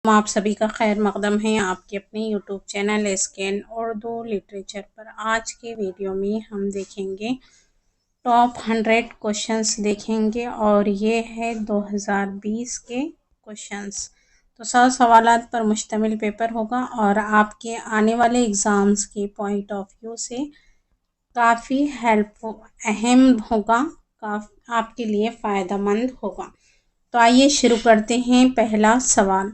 آپ سبھی کا خیر مقدم ہے آپ کے اپنے YouTube channel scan Urdu literature پر۔ آج کے ویڈیو میں ہم دیکھیں گے ٹاپ 100 کوشچنس دیکھیں گے اور یہ ہے 2020 کے کوشچنس۔ تو 100 سوالات پر مشتمل پیپر ہوگا اور آپ کے آنے والے ایگزامز کے پوائنٹ آف ویو سے کافی اہم ہوگا، آپ کے لیے فائدہ مند ہوگا۔ تو آئیے شروع کرتے ہیں۔ پہلا سوال،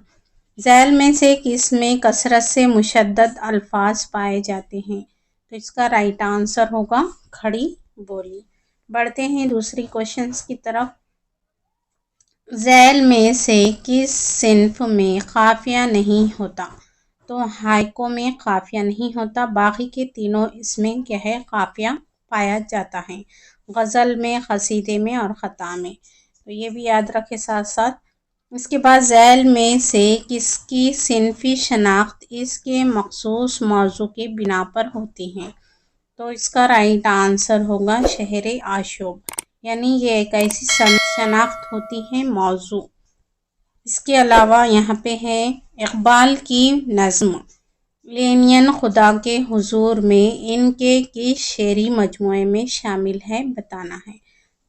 ذیل میں سے کس میں کثرت سے مشدد الفاظ پائے جاتے ہیں؟ تو اس کا رائٹ آنسر ہوگا کھڑی بولی۔ بڑھتے ہیں دوسری کوشچنس کی طرف۔ ذیل میں سے کس صنف میں قافیہ نہیں ہوتا؟ تو ہائکو میں قافیہ نہیں ہوتا، باقی کے تینوں اس میں کیا ہے قافیہ پایا جاتا ہے، غزل میں، قصیدے میں اور خطا میں۔ تو یہ بھی یاد رکھے ساتھ ساتھ۔ اس کے بعد ذیل میں سے کس کی صنفی شناخت اس کے مخصوص موضوع کی بنا پر ہوتی ہے؟ تو اس کا رائٹ آنسر ہوگا شہر آشوب، یعنی یہ ایک ایسی شناخت ہوتی ہے موضوع۔ اس کے علاوہ یہاں پہ ہے اقبال کی نظم لینین خدا کے حضور میں ان کے کس شعری مجموعے میں شامل ہے بتانا ہے۔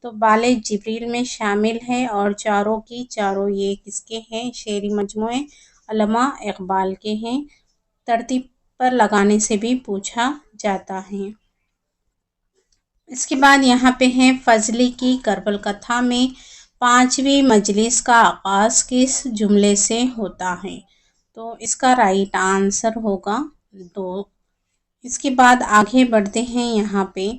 تو بال جبریل میں شامل ہے اور چاروں کی چاروں یہ کس کے ہیں شعری مجموعے؟ علامہ اقبال کے ہیں۔ ترتیب پر لگانے سے بھی پوچھا جاتا ہے۔ اس کے بعد یہاں پہ ہے فضلی کی کربل کتھا میں 5ویں مجلس کا آغاز کس جملے سے ہوتا ہے؟ تو اس کا رائٹ آنسر ہوگا 2۔ اس کے بعد آگے بڑھتے ہیں۔ یہاں پہ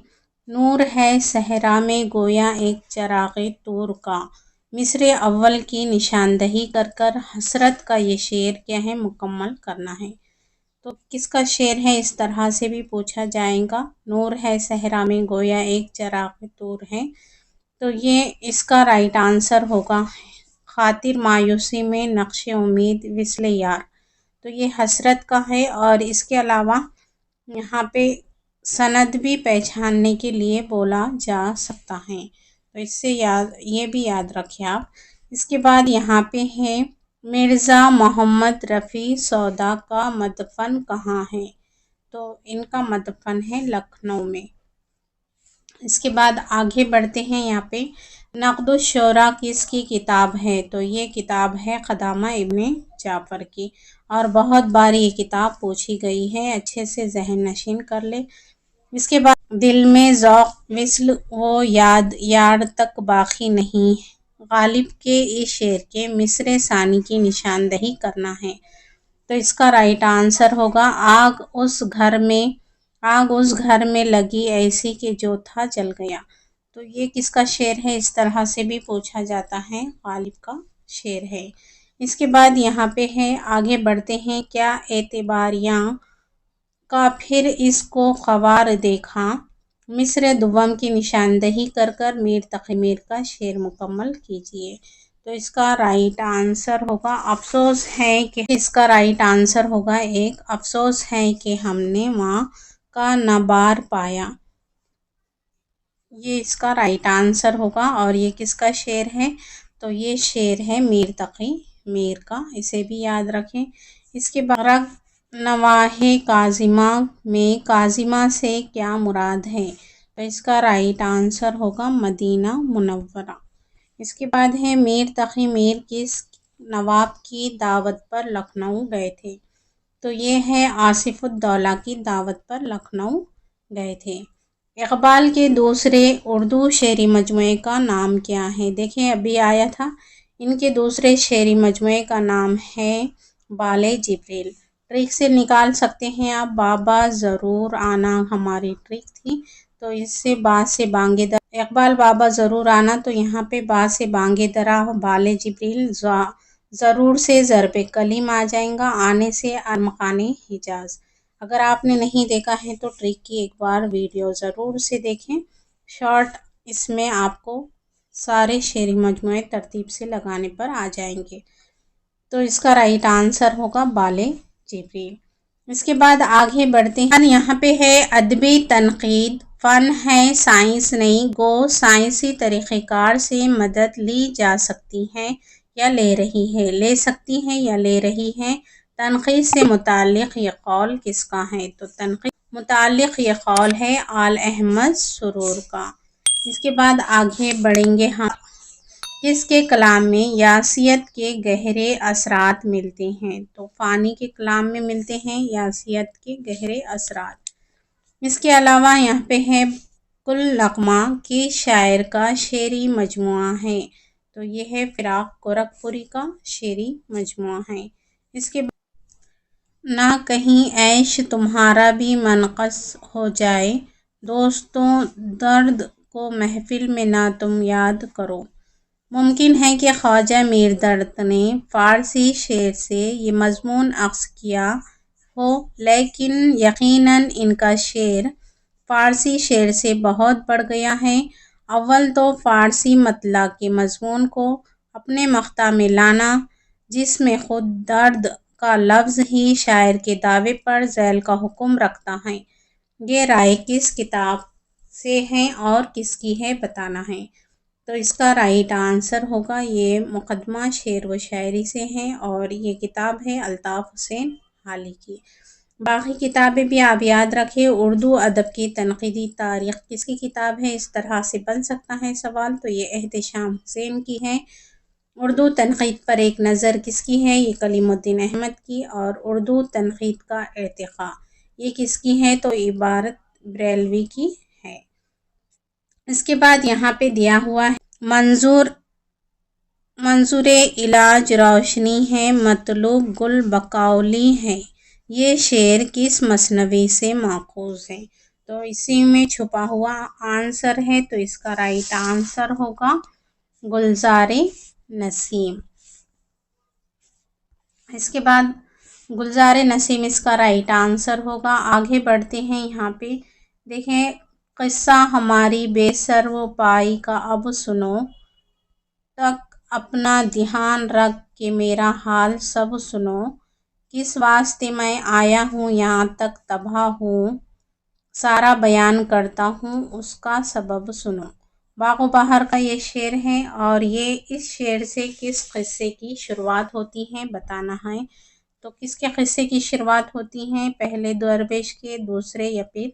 نور ہے صحرا میں گویا ایک چراغ طور کا، مصر اول کی نشاندہی کر کر حسرت کا یہ شعر کیا ہے مکمل کرنا ہے۔ تو کس کا شعر ہے اس طرح سے بھی پوچھا جائے گا۔ نور ہے صحرا میں گویا ایک چراغ طور ہے، تو یہ اس کا رائٹ آنسر ہوگا خاطر مایوسی میں نقش امید وصل یار۔ تو یہ حسرت کا ہے اور اس کے علاوہ یہاں پہ سند بھی پہچاننے کے لیے بولا جا سکتا ہے، تو اس سے یہ بھی یاد رکھیں آپ۔ اس کے بعد یہاں پہ ہے مرزا محمد رفیع سودا کا مدفن کہاں ہے؟ تو ان کا مدفن ہے لکھنؤ میں۔ اس کے بعد آگے بڑھتے ہیں۔ یہاں پہ نقد الشعراء کس کی کتاب ہے؟ تو یہ کتاب ہے قدامہ ابن جعفر کی، اور بہت بار یہ کتاب پوچھی گئی ہے، اچھے سے ذہن نشین کر لے۔ اس کے بعد دل میں ذوق وصل و یاد یار تک باقی نہیں، غالب کے اس شعر کے مصر ثانی کی نشاندہی کرنا ہے۔ تو اس کا رائٹ آنسر ہوگا آگ اس گھر میں لگی ایسی کہ جو تھا جل گیا۔ تو یہ کس کا شعر ہے اس طرح سے بھی پوچھا جاتا ہے، غالب کا شعر ہے۔ اس کے بعد یہاں پہ ہے آگے بڑھتے ہیں۔ کیا اعتباریاں کا پھر اس کو خوار دیکھا، مصر دوم کی نشاندہی کر کر میر تقی میر کا شعر مکمل کیجیے۔ تو اس کا رائٹ آنسر ہوگا افسوس ہے کہ اس کا رائٹ آنسر ہوگا ایک، افسوس ہے کہ ہم نے ماں کا نہ بار پایا۔ یہ اس کا رائٹ آنسر ہوگا، اور یہ کس کا شعر ہے؟ تو یہ شعر ہے میر تقی میر کا، اسے بھی یاد رکھیں۔ اس کے بعد رگ نواح کاظمہ میں کاظمہ سے کیا مراد ہے؟ تو اس کا رائٹ آنسر ہوگا مدینہ منورہ۔ اس کے بعد ہے میر تقی میر کس نواب کی دعوت پر لکھنؤ گئے تھے؟ تو یہ ہے آصف الدولہ کی دعوت پر لکھنؤ گئے تھے۔ اقبال کے دوسرے اردو شعری مجموعے کا نام کیا ہے؟ دیکھیں ابھی آیا تھا، ان کے دوسرے شعری مجموعے کا نام ہے بال جبریل۔ ٹرک سے نکال سکتے ہیں آپ، بابا ضرور آنا ہماری ٹرک تھی، تو اس سے با سے بانگے درا، اقبال بابا ضرور آنا، تو یہاں پہ با سے بانگے درا بال جبریل، ضرور سے ضرب کلم آ جائیں گا، آنے سے ارمغان حجاز۔ اگر آپ نے نہیں دیکھا ہے تو ٹرک کی ایک بار ویڈیو ضرور سے دیکھیں، شارٹ، اس میں آپ کو سارے شعری مجموعے ترتیب سے لگانے پر آ جائیں گے۔ تو اس کا رائٹ آنسر ہوگا بال جبریل۔ اس کے بعد آگے بڑھتے ہیں۔ یہاں پہ ہے ادبی تنقید فن ہے سائنس نہیں، گو سائنسی طریقہ کار سے مدد لی جا سکتی ہے، یا لے رہی ہے، لے سکتی ہے یا لے رہی ہے۔ تنقید سے متعلق یہ قول کس کا ہے؟ تو تنقید متعلق یہ قول ہے آل احمد سرور کا۔ اس کے بعد آگے بڑھیں گے ہم، کس کے کلام میں یاسیت کے گہرے اثرات ملتے ہیں؟ تو فانی کے کلام میں ملتے ہیں یاسیت کے گہرے اثرات۔ اس کے علاوہ یہاں پہ ہے کل لقمہ کے شاعر کا شعری مجموعہ ہے، تو یہ ہے فراق گورکھپوری کا شعری مجموعہ ہے۔ اس کے بعد نہ کہیں عیش تمہارا بھی منقص ہو جائے، دوستوں درد کو محفل میں نہ تم یاد کرو۔ ممکن ہے کہ خواجہ میر دولت نے فارسی شعر سے یہ مضمون اخذ کیا ہو، لیکن یقیناً ان کا شعر فارسی شعر سے بہت بڑھ گیا ہے۔ اول تو فارسی مطلع کے مضمون کو اپنے مقطع میں لانا، جس میں خود درد کا لفظ ہی شاعر کے دعوے پر ذیل کا حکم رکھتا ہے، یہ رائے کس کتاب سے ہے اور کس کی ہے بتانا ہے۔ تو اس کا رائٹ آنسر ہوگا یہ مقدمہ شعر و شاعری سے ہے، اور یہ کتاب ہے الطاف حسین حالی کی۔ باقی کتابیں بھی آپ یاد رکھیں۔ اردو ادب کی تنقیدی تاریخ کس کی کتاب ہے؟ اس طرح سے بن سکتا ہے سوال، تو یہ احتشام حسین کی ہے۔ اردو تنقید پر ایک نظر کس کی ہے؟ یہ کلیم الدین احمد کی۔ اور اردو تنقید کا ارتقاء یہ کس کی ہے؟ تو عبارت بریلوی کی ہے۔ اس کے بعد یہاں پہ دیا ہوا ہے منظور علاج روشنی ہے، مطلوب گل بقولی ہے، یہ شعر کس مثنوی سے ماخوذ ہے؟ تو اسی میں چھپا ہوا آنسر ہے، تو اس کا رائٹ آنسر ہوگا گلزار نسیم۔ اس کے بعد گلزار نسیم اس کا رائٹ آنسر ہوگا۔ آگے بڑھتے ہیں، یہاں پہ دیکھیں قصہ ہماری بے سر و پائی کا اب سنو، تک اپنا دھیان رکھ کے میرا حال سب سنو، کس واسطے میں آیا ہوں یہاں تک تباہ ہوں، سارا بیان کرتا ہوں اس کا سبب سنو۔ باغ و بہار کا یہ شعر ہے، اور یہ اس شعر سے کس قصے کی شروعات ہوتی ہے بتانا ہے۔ تو کس کے قصے کی شروعات ہوتی ہے؟ پہلے درویش کے، دوسرے یا پھر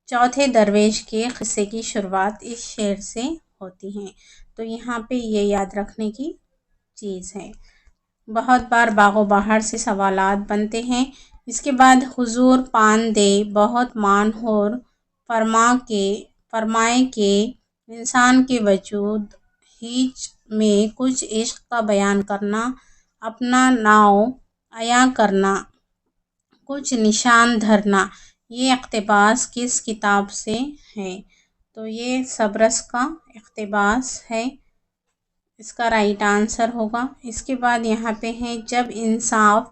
چوتھے درویش کے قصے کی شروعات اس شعر سے ہوتی ہے، تو یہاں پہ یہ یاد رکھنے کی چیز ہے۔ بہت بار باغ و بہار سے سوالات بنتے ہیں۔ اس کے بعد حضور پان دے بہت مان ہور فرمائے کہ انسان کے وجود ہیچ میں کچھ عشق کا بیان کرنا، اپنا ناؤ عیاں کرنا، کچھ نشان دھرنا، یہ اقتباس کس کتاب سے ہے؟ تو یہ سبرس کا اقتباس ہے، اس کا رائٹ آنسر ہوگا۔ اس کے بعد یہاں پہ ہے جب انصاف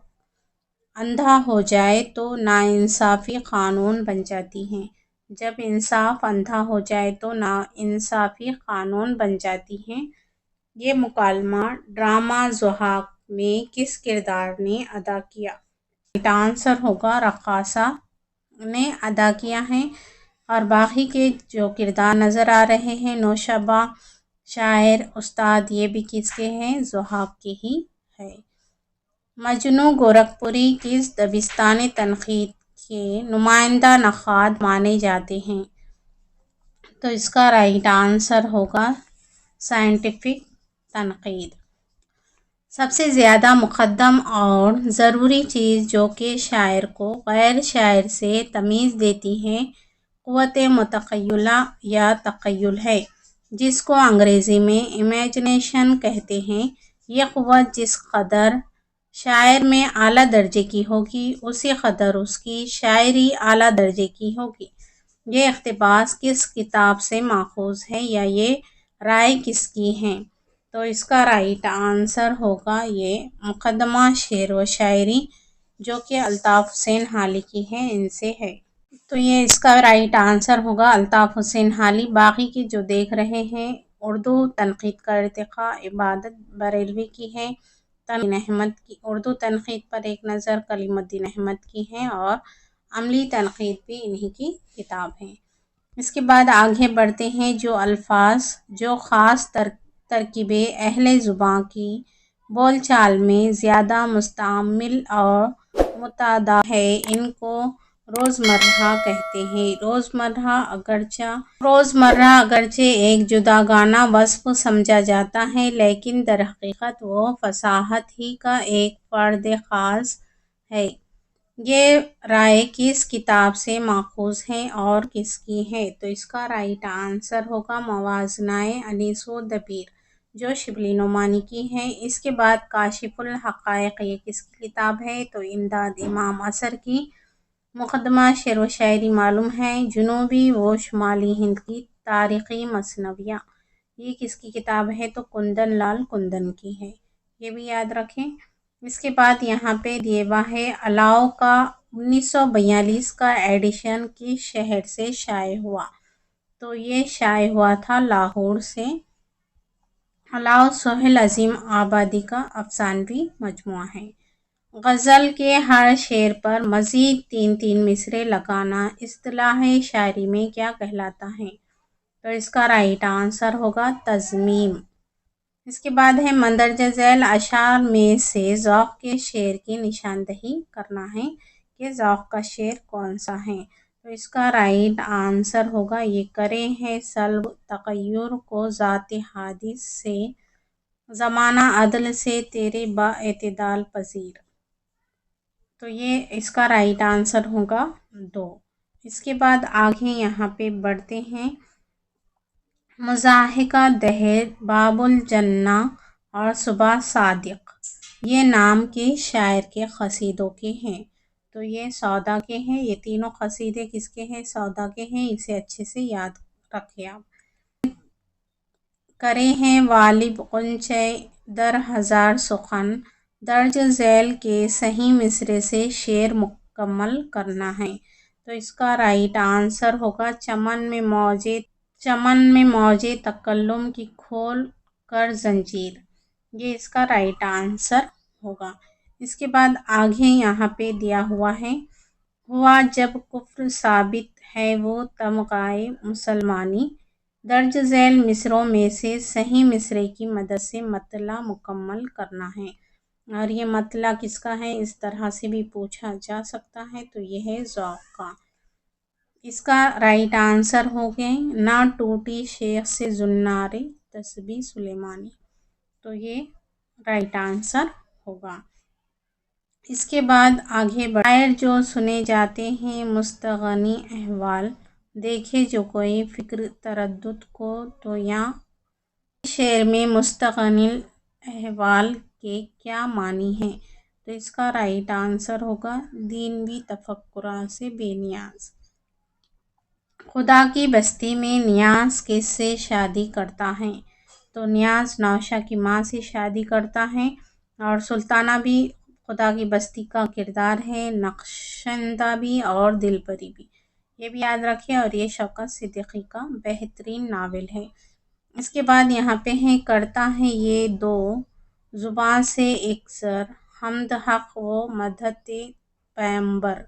اندھا ہو جائے تو ناانصافی قانون بن جاتی ہے، جب انصاف اندھا ہو جائے تو ناانصافی قانون بن جاتی ہے، یہ مکالمہ ڈرامہ ضحاک میں کس کردار نے ادا کیا؟ رائٹ آنسر ہوگا رقاصہ نے ادا کیا ہے۔ اور باقی کے جو کردار نظر آ رہے ہیں نوشابہ، شاعر، استاد، یہ بھی کس کے ہیں؟ ضحاک کے ہی ہے۔ مجنوں گورکھپوری کس دبستانی تنقید کے نمائندہ نقاد مانے جاتے ہیں؟ تو اس کا رائٹ آنسر ہوگا سائنٹیفک تنقید۔ سب سے زیادہ مقدم اور ضروری چیز جو کہ شاعر کو غیر شاعر سے تمیز دیتی ہے، قوت متخیلہ یا تخیل ہے، جس کو انگریزی میں امیجنیشن کہتے ہیں۔ یہ قوت جس قدر شاعر میں اعلیٰ درجے کی ہوگی، اسی قدر اس کی شاعری اعلیٰ درجے کی ہوگی۔ یہ اقتباس کس کتاب سے ماخوذ ہے یا یہ رائے کس کی ہے؟ تو اس کا رائٹ آنسر ہوگا یہ مقدمہ شعر و شاعری، جو کہ الطاف حسین حالی کی ہے، ان سے ہے۔ تو یہ اس کا رائٹ آنسر ہوگا الطاف حسین حالی۔ باقی کی جو دیکھ رہے ہیں اردو تنقید کا ارتقاء عبادت بریلوی کی ہے، الدین احمد کی اردو تنقید پر ایک نظر کلیم الدین احمد کی ہے، اور عملی تنقید بھی انہی کی کتاب ہے۔ اس کے بعد آگے بڑھتے ہیں، جو الفاظ جو خاص ترکیبیں اہل زباں کی بول چال میں زیادہ مستعمل اور متعدد ہے۔ ان کو روزمرہ کہتے ہیں۔ روزمرہ اگرچہ ایک جداگانہ وصف سمجھا جاتا ہے، لیکن در حقیقت وہ فصاحت ہی کا ایک فرد خاص ہے۔ یہ رائے کس کتاب سے ماخوذ ہے اور کس کی ہے؟ تو اس کا رائٹ آنسر ہوگا موازنۂ انیس و دبیر، جو شبلی نعمانی کی ہے۔ اس کے بعد کاشف الحقائق، یہ کس کی کتاب ہے؟ تو امداد امام اثر کی۔ مقدمہ شعر و شاعری معلوم ہے۔ جنوبی و شمالی ہند کی تاریخی مثنویہ، یہ کس کی کتاب ہے؟ تو کندن لال کندن کی ہے، یہ بھی یاد رکھیں۔ اس کے بعد یہاں پہ دیے ہوا ہے الاؤ کا 1942 کا ایڈیشن کس شہر سے شائع ہوا؟ تو یہ شائع ہوا تھا لاہور سے۔ الاؤ سہیل عظیم آبادی کا افسانوی مجموعہ ہے۔ غزل کے ہر شعر پر مزید 3 مصرعے لگانا اصطلاح شاعری میں کیا کہلاتا ہے؟ تو اس کا رائٹ آنسر ہوگا تضمین۔ اس کے بعد ہے مندرجہ ذیل اشعار میں سے ذوق کے شعر کی نشاندہی کرنا ہے کہ ذوق کا شعر کون سا ہے؟ تو اس کا رائٹ آنسر ہوگا یہ کرے ہے سلب تغیر کو ذات حادث سے، زمانہ عدل سے تیرے با اعتدال پذیر۔ تو یہ اس کا رائٹ آنسر ہوگا 2۔ اس کے بعد آگے یہاں پہ بڑھتے ہیں۔ مضاحکہ دہر، باب الجنہ اور صبح صادق، یہ نام کس شاعر کے قصیدوں کے ہیں؟ تو یہ سودا کے ہیں۔ یہ تینوں قصیدے کس کے ہیں؟ سودا کے ہیں۔ اسے اچھے سے یاد رکھیں آپ۔ کرے ہیں غالب غنچۂ در ہزار سخن، درج ذیل کے صحیح مصرعے سے شعر مکمل کرنا ہے۔ تو اس کا رائٹ آنسر ہوگا چمن میں موجے تکلم کی کھول کر زنجیر، یہ اس کا رائٹ آنسر ہوگا۔ اس کے بعد آگے یہاں پہ دیا ہوا ہے ہوا جب کفر ثابت ہے وہ تمغائے مسلمانی، درج ذیل مصرعوں میں سے صحیح مصرعے کی مدد سے مطلع مکمل کرنا ہے۔ اور یہ مطلع کس کا ہے؟ اس طرح سے بھی پوچھا جا سکتا ہے، تو یہ ہے ذوق کا۔ اس کا رائٹ آنسر ہوگا نہ ٹوٹی شیخ سے زنار تسبیح سلیمانی، تو یہ رائٹ آنسر ہوگا۔ اس کے بعد آگے شاعر جو سنے جاتے ہیں مستغنی احوال، دیکھے جو کوئی فکر تردد کو، تو یہاں اس شعر میں مستغنی احوال کے کیا معنی ہیں؟ تو اس کا رائٹ آنسر ہوگا دینوی تفکرات سے بے نیاز۔ خدا کی بستی میں نیاز کس سے شادی کرتا ہے؟ تو نیاز نوشہ کی ماں سے شادی کرتا ہے۔ اور سلطانہ بھی خدا کی بستی کا کردار ہے، نقشندہ بھی اور دلبری بھی، یہ بھی یاد رکھیں۔ اور یہ شوکت صدیقی کا بہترین ناول ہے۔ اس کے بعد یہاں پہ ہے کرتا ہے یہ دو زباں سے اکثر، حمد حق و مدحت پیمبر،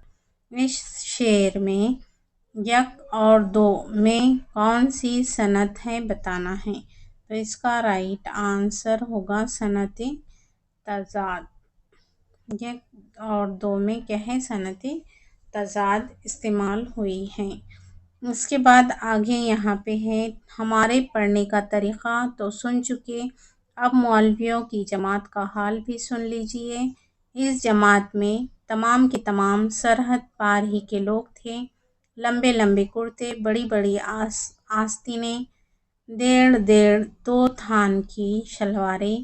اس شعر میں یک اور دو میں کون سی صنعت ہے بتانا ہے؟ تو اس کا رائٹ آنسر ہوگا صنعت تضاد۔ یک اور دو میں کیا ہے؟ صنعت تضاد استعمال ہوئی ہے۔ اس کے بعد آگے یہاں پہ ہے ہمارے پڑھنے کا طریقہ تو سن چکے، اب مولویوں کی جماعت کا حال بھی سن لیجئے۔ اس جماعت میں تمام کے تمام سرحد پار ہی کے لوگ تھے۔ لمبے لمبے کرتے، بڑی بڑی آستینیں، 1.5-2 تھان کی شلواریں،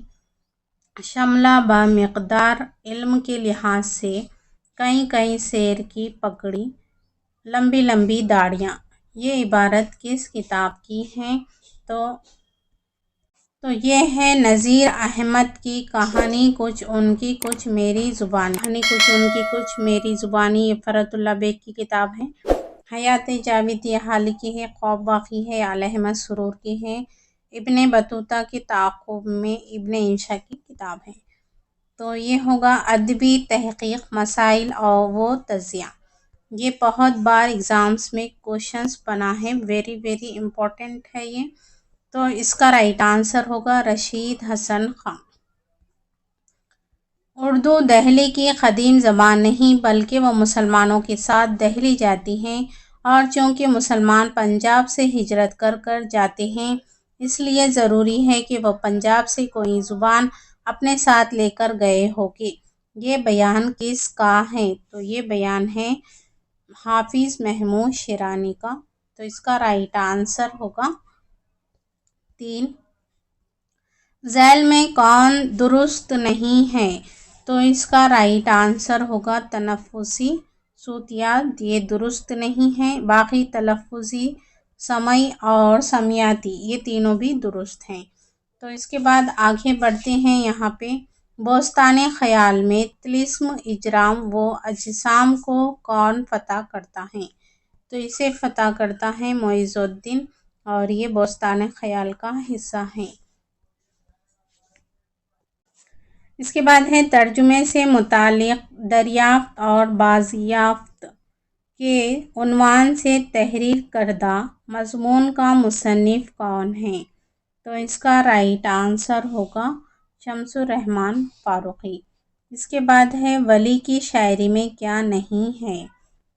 شملہ با مقدار علم کے لحاظ سے کئی سیر کی پگڑی، لمبی لمبی داڑھیاں، یہ عبارت کس کتاب کی ہے؟ تو یہ ہے نذیر احمد کی کہانی کچھ ان کی کچھ میری زبانی، یہ فرحت اللہ بیگ کی کتاب ہے۔ حیات جاوید یہ لکھی ہے، خواب باقی ہے اعلی احمد سرور کی ہے۔ ابن بطوطہ کے تعاقب میں ابن انشا کی کتاب ہے۔ تو یہ ہوگا ادبی تحقیق، مسائل اور و تجزیہ، یہ بہت بار ایگزامز میں کوشچنز بنا ہے، ویری امپورٹنٹ ہے یہ۔ تو اس کا رائٹ آنسر ہوگا رشید حسن خان۔ اردو دہلی کی قدیم زبان نہیں بلکہ وہ مسلمانوں کے ساتھ دہلی جاتی ہیں، اور چونکہ مسلمان پنجاب سے ہجرت کر کر جاتے ہیں اس لیے ضروری ہے کہ وہ پنجاب سے کوئی زبان اپنے ساتھ لے کر گئے ہوگے۔ یہ بیان کس کا ہے؟ تو یہ بیان ہے حافظ محمود شیرازی کا۔ تو اس کا رائٹ آنسر ہوگا 3۔ ذیل میں کون درست نہیں ہے؟ تو اس کا رائٹ آنسر ہوگا تنفسی صوتیات، یہ درست نہیں ہے۔ باقی تلفظی، سمعی اور سمیاتی یہ تینوں بھی درست ہیں۔ تو اس کے بعد آگے بڑھتے ہیں یہاں پہ بوستان خیال میں طلسم اجرام و اجسام کو کون فتح کرتا ہے؟ تو اسے فتح کرتا ہے معیز الدین، اور یہ بوستان خیال کا حصہ ہے۔ اس کے بعد ہے ترجمے سے متعلق دریافت اور بازیافت کے عنوان سے تحریر کردہ مضمون کا مصنف کون ہے؟ تو اس کا رائٹ آنسر ہوگا شمس الرحمن فاروقی۔ اس کے بعد ہے ولی کی شاعری میں کیا نہیں ہے؟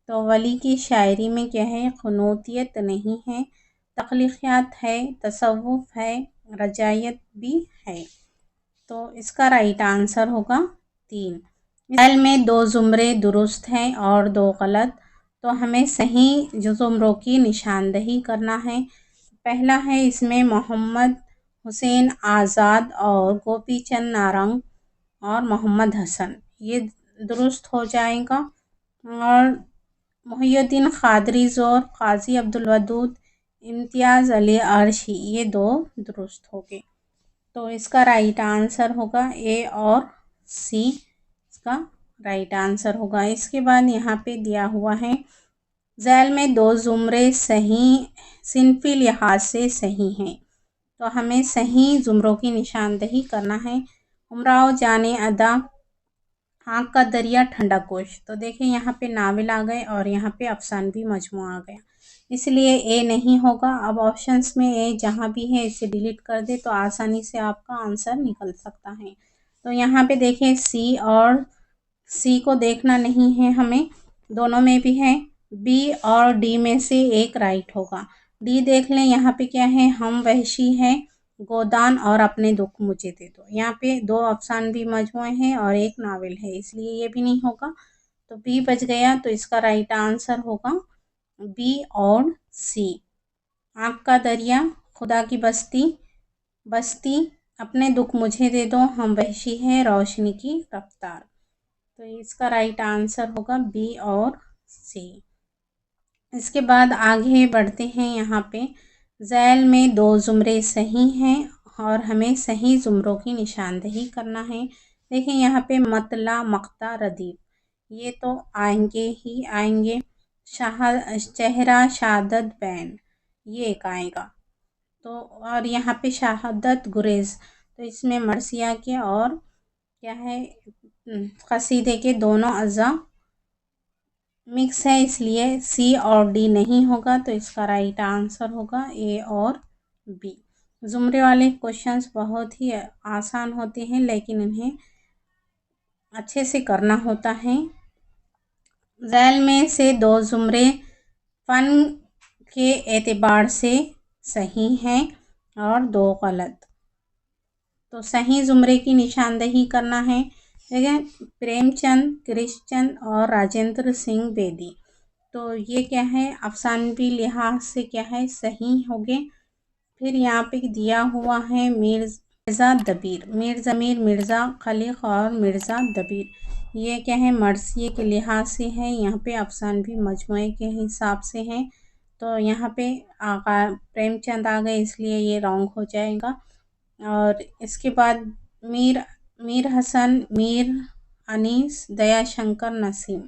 تو ولی کی شاعری میں کیا ہے؟ قنوتیت نہیں ہے، تخلیقیات ہے، تصوف ہے، رجائیت بھی ہے۔ تو اس کا رائٹ آنسر ہوگا 3۔ ذیل میں 2 زمرے درست ہیں اور 2 غلط، تو ہمیں صحیح زمروں کی نشاندہی کرنا ہے۔ پہلا ہے اس میں محمد حسین آزاد اور گوپی چند نارنگ اور محمد حسن، یہ درست ہو جائے گا۔ اور محی الدین قادری زور، قاضی عبدالودود، امتیاز علی عرشی یہ 2 درست ہو گئے۔ تو اس کا رائٹ آنسر ہوگا اے اور سی، اس کا رائٹ آنسر ہوگا۔ اس کے بعد یہاں پہ دیا ہوا ہے ذیل میں 2 زمرے صحیح صنفی لحاظ سے صحیح ہیں، تو ہمیں صحیح زمروں کی نشاندہی کرنا ہے۔ امراؤ جان ادا، آنکھ کا دریا، ٹھنڈا کوش، تو دیکھیں یہاں پہ ناول آ گئے اور یہاں پہ افسانوی مجموعہ آ گیا، اس لیے اے نہیں ہوگا۔ اب آپشنز میں اے جہاں بھی ہے اسے ڈیلیٹ کر دے تو آسانی سے آپ کا آنسر نکل سکتا ہے۔ تو یہاں پہ دیکھیں سی اور سی کو دیکھنا نہیں ہے ہمیں، دونوں میں بھی ہے، بی اور ڈی میں سے ایک رائٹ ہوگا۔ ڈی دیکھ لیں، یہاں پہ کیا ہے؟ ہم وحشی ہے، گودان اور اپنے دکھ مجھے دے دو، یہاں پہ 2 افسانوی مجموعے ہیں اور ایک ناول ہے، اس لیے یہ بھی نہیں ہوگا۔ تو بی بچ گیا، تو اس کا رائٹ آنسر ہوگا بی اور سی۔ آنکھ کا دریا، خدا کی بستی، اپنے دکھ مجھے دے دو، ہم وحشی ہے، روشنی کی رفتار، تو اس کا رائٹ آنسر ہوگا بی اور سی۔ اس کے بعد آگے بڑھتے ہیں یہاں پہ ذیل میں 2 زمرے صحیح ہیں اور ہمیں صحیح زمروں کی نشاندہی کرنا ہے۔ دیکھیں یہاں پہ مطلع، مقطع، ردیف یہ تو آئیں گے ہی آئیں گے۔ چہرہ، شہادت، بین یہ ایک آئے گا، تو اور یہاں پہ شہادت، گریز، تو اس میں مرثیہ کے اور کیا ہے قصیدے کے دونوں اجزاء مکس ہے، اس لیے سی اور ڈی نہیں ہوگا، تو اس کا رائٹ آنسر ہوگا اے اور بی۔ زمرے والے کوشچنز بہت ہی آسان ہوتے ہیں لیکن انہیں اچھے سے کرنا ہوتا ہے۔ ذیل میں سے 2 زمرے فن کے اعتبار سے صحیح ہیں اور 2 غلط، تو صحیح زمرے کی نشاندہی کرنا ہے۔ دیکھیں پریم چند، کرش چند اور راجندر سنگھ بیدی، تو یہ کیا ہے؟ افسانوی لحاظ سے کیا ہے؟ صحیح ہوگے۔ پھر یہاں پہ دیا ہوا ہے مرزا دبیر، میر ضمیر، مرزا خلق اور مرزا دبیر، یہ کیا ہے؟ مرثیے کے لحاظ سے ہے، یہاں پہ افسانوی مجموعے کے حساب سے ہیں، تو یہاں پہ آقا پریم چند آ گئے اس لیے یہ رانگ ہو جائے گا۔ اور اس کے بعد میر حسن، میر انیس، دیا شنکر، نسیم،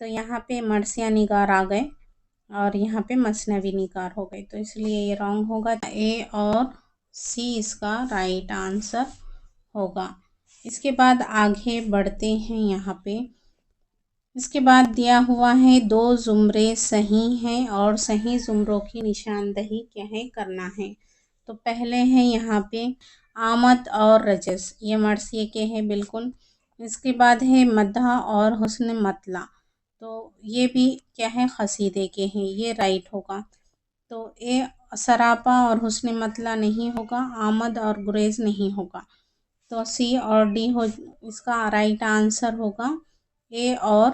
تو یہاں پہ مرثیہ نگار آ گئے اور یہاں پہ مثنوی نگار ہو گئے، تو اس لیے یہ رانگ ہوگا، اے اور سی اس کا رائٹ آنسر ہوگا۔ اس کے بعد آگے بڑھتے ہیں یہاں پہ اس کے بعد دیا ہوا ہے 2 زمرے صحیح ہیں اور صحیح زمروں کی نشاندہی کیا ہے؟ کرنا ہے۔ تو پہلے ہیں یہاں پہ آمد اور رجس، یہ مرثیے کے ہیں بالکل، اس کے بعد ہے مدح اور حسن مطلع، تو یہ بھی کیا ہے قصیدے کے ہیں، یہ رائٹ ہوگا۔ تو اے سراپا اور حسن مطلع نہیں ہوگا، آمد اور گریز نہیں ہوگا۔ تو سی اور ڈی اس کا رائٹ آنسر ہوگا، اے اور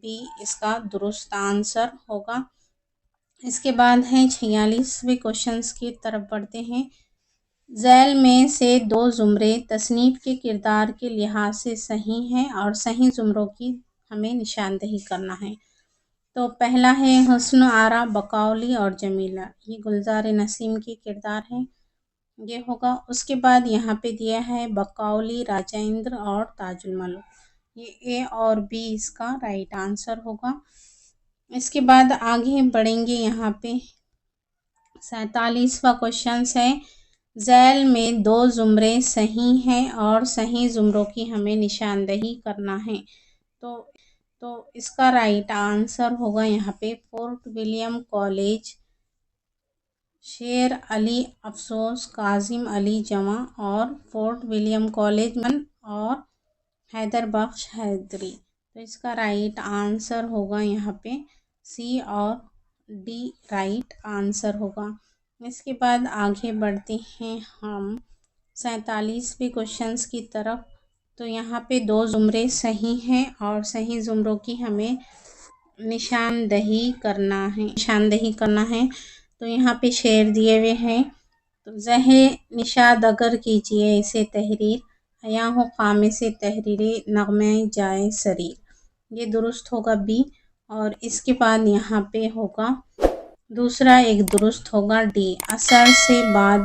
بی اس کا درست آنسر ہوگا۔ اس کے بعد ہے 46ویں کوشچنس کی طرف بڑھتے ہیں۔ ذیل میں سے دو زمرے تصنیف کے کردار کے لحاظ سے صحیح ہیں اور صحیح زمروں کی ہمیں نشاندہی کرنا ہے۔ تو پہلا ہے حسن آرا بقولی اور جمیلہ، یہ گلزار نسیم کی کردار ہے، یہ ہوگا۔ اس کے بعد یہاں پہ دیا ہے بقولی راجندر اور تاج الملک، یہ اے اور بی اس کا رائٹ آنسر ہوگا۔ اس کے بعد آگے بڑھیں گے، یہاں پہ 47واں کوشچنس ہے، ذیل میں دو زمرے صحیح ہیں اور صحیح زمروں کی ہمیں نشاندہی کرنا ہے۔ تو اس کا رائٹ آنسر ہوگا یہاں پہ فورٹ ولیم کالج، شیر علی افسوس، کاظم علی جمع اور فورٹ ولیم کالج اور حیدر بخش حیدری۔ تو اس کا رائٹ آنسر ہوگا یہاں پہ سی اور ڈی رائٹ آنسر ہوگا۔ اس کے بعد آگے بڑھتے ہیں ہم 47ویں کوشچنس کی طرف۔ تو یہاں پہ دو زمرے صحیح ہیں اور صحیح زمروں کی ہمیں نشاندہی کرنا ہے۔ تو یہاں پہ شعر دیے ہوئے ہیں، تو زہے نشاد اگر کیجئے اسے تحریر، عیاں ہو خامے سے تحریر نغمہ جائے سریر، یہ درست ہوگا بی۔ اور اس کے بعد یہاں پہ ہوگا دوسرا ایک درست ہوگا ڈی، اثر سے بعد